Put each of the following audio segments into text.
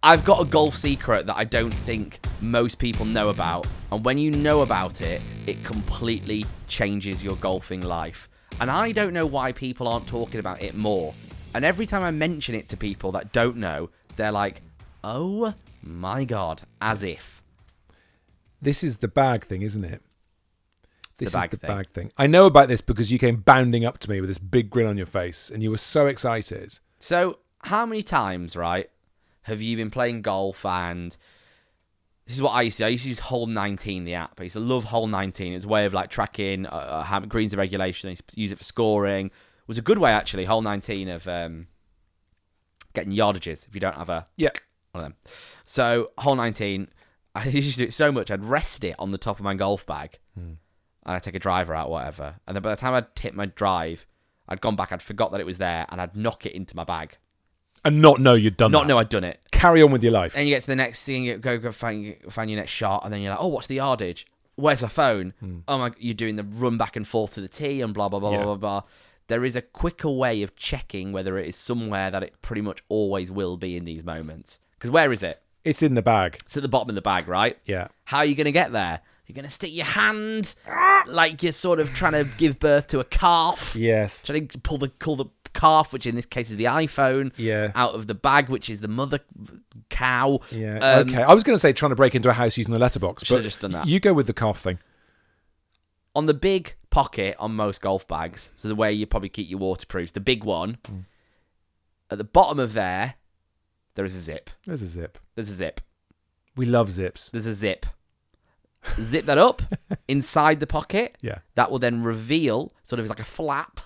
I've got a golf secret that I don't think most people know about. And when you know about it, it completely changes your golfing life. And I don't know why people aren't talking about it more. And every time I mention it to people that don't know, they're like, oh my God, as if. This is the bag thing, isn't it? This is the thing. bag thing. I know about this because you came bounding up to me with this big grin on your face and you were so excited. So how many times, right, have you been playing golf and this is what I used to do. I used to use Hole 19, the app. I used to love Hole 19. It's a way of like tracking greens of regulation. I used to use it for scoring. It was a good way, actually, Hole 19, of getting yardages if you don't have one of them. So Hole 19, I used to do it so much, I'd rest it on the top of my golf bag and I'd take a driver out, whatever. And then by the time I'd hit my drive, I'd gone back, I'd forgot that it was there, and I'd knock it into my bag. And not know you'd done that. Not know I'd done it. Carry on with your life. And you get to the next thing, you go find your next shot, and then you're like, oh, what's the yardage? Where's my phone? Oh my, you're doing the run back and forth to the tee and blah, blah, blah, blah, blah, blah. There is a quicker way of checking whether it is somewhere that it pretty much always will be in these moments. Because where is it? It's in the bag. It's at the bottom of the bag, right? Yeah. How are you going to get there? You're going to stick your hand like you're sort of trying to give birth to a calf. Yes. Trying to pull the calf, which in this case is the iPhone, out of the bag, which is the mother cow. Yeah. Okay. I was going to say trying to break into a house using the letterbox, Should but have just done that. You go with the calf thing. On the big pocket on most golf bags, so the way you probably keep your waterproofs, the big one, at the bottom of there is a zip. There's a zip. There's a zip. We love zips. There's a zip. Zip that up inside the pocket. Yeah. That will then reveal, sort of like a flap,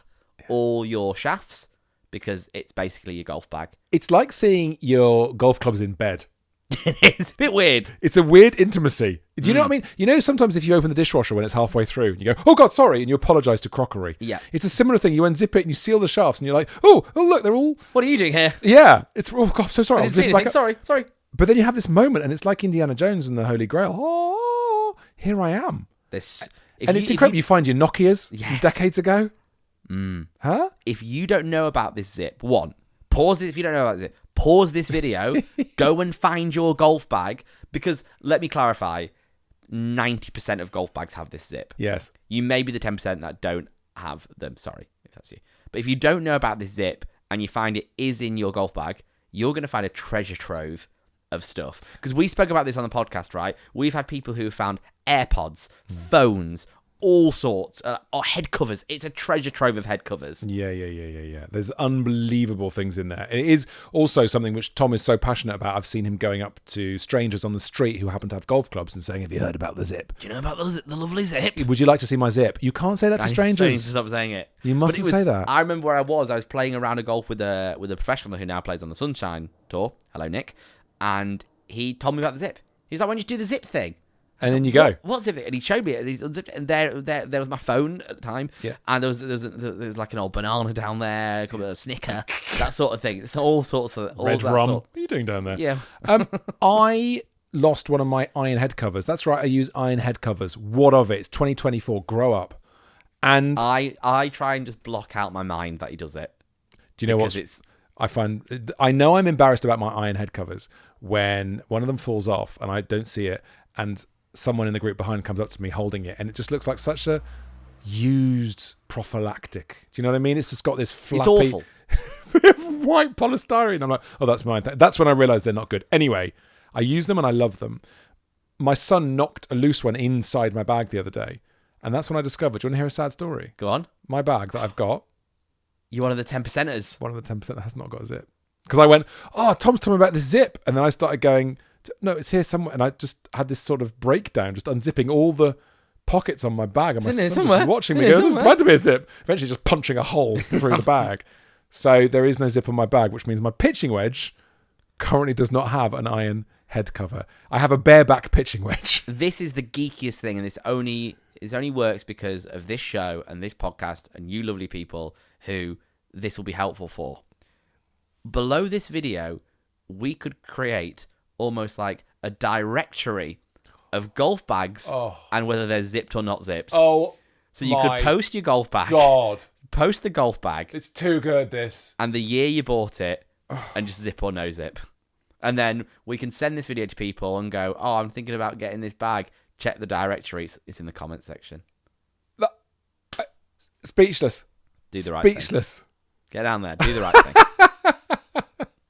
all your shafts, because it's basically your golf bag. It's like seeing your golf clubs in bed. It's a bit weird. It's a weird intimacy. Do you know what I mean? You know, sometimes if you open the dishwasher when it's halfway through, you go, oh God, sorry, and you apologise to crockery. Yeah. It's a similar thing. You unzip it and you seal the shafts and you're like, oh look, they're all... What are you doing here? Yeah. It's, oh God, I'm so sorry. I didn't see anything. Sorry. But then you have this moment and it's like Indiana Jones and the Holy Grail. Oh, here I am. It's incredible. You find your Nokias from decades ago. Huh? If you don't know about this zip, pause it. If you don't know about this zip, pause this video, go and find your golf bag, because let me clarify, 90% of golf bags have this zip. Yes. You may be the 10% that don't have them. Sorry if that's you. But if you don't know about this zip and you find it is in your golf bag, you're going to find a treasure trove of stuff. Because we spoke about this on the podcast, right? We've had people who have found AirPods, phones, all sorts, or head covers. It's a treasure trove of head covers. Yeah. There's unbelievable things in there. And it is also something which Tom is so passionate about. I've seen him going up to strangers on the street who happen to have golf clubs and saying, have you heard about the zip? Do you know about the lovely zip? Would you like to see my zip? You can't say that to strangers. I need to stop saying it. You mustn't say that. I remember where I was playing around a golf with a professional who now plays on the Sunshine Tour. Hello, Nick. And he told me about the zip. He's like, why don't you do the zip thing? And then you go, what zip it? And he showed me it. He's unzipped it, and there was my phone at the time. Yeah. And there was like an old banana down there, a couple of Snicker, that sort of thing. It's all sorts of red rum. What are you doing down there? Yeah. I lost one of my iron head covers. That's right. I use iron head covers. What of it? It's 2024. Grow up. And I try and just block out my mind that he does it. Do you know what? I know I'm embarrassed about my iron head covers when one of them falls off and I don't see it, and someone in the group behind comes up to me holding it, and it just looks like such a used prophylactic. Do you know what I mean? It's just got this flappy, white polystyrene. I'm like, oh, that's mine. That's when I realised they're not good. Anyway, I use them and I love them. My son knocked a loose one inside my bag the other day, and that's when I discovered. Do you want to hear a sad story? Go on. My bag that I've got. You're one of the 10%ers. One of the 10% that has not got a zip. Because I went, oh, Tom's telling me about this zip. And then I started going, no, it's here somewhere. And I just had this sort of breakdown, just unzipping all the pockets on my bag. And my son just watching me go, there's bound to be a zip. Eventually just punching a hole through the bag. So there is no zip on my bag, which means my pitching wedge currently does not have an iron head cover. I have a bareback pitching wedge. This is the geekiest thing, and this only works because of this show and this podcast and you lovely people who this will be helpful for. Below this video, we could create almost like a directory of golf bags and whether they're zipped or not zipped. Oh, so you could post your golf bag. God. Post the golf bag. It's too good, this. And the year you bought it and just zip or no zip. And then we can send this video to people and go, oh, I'm thinking about getting this bag. Check the directory. It's in the comment section. Speechless. Do the right thing. Speechless. Get down there. Do the right thing.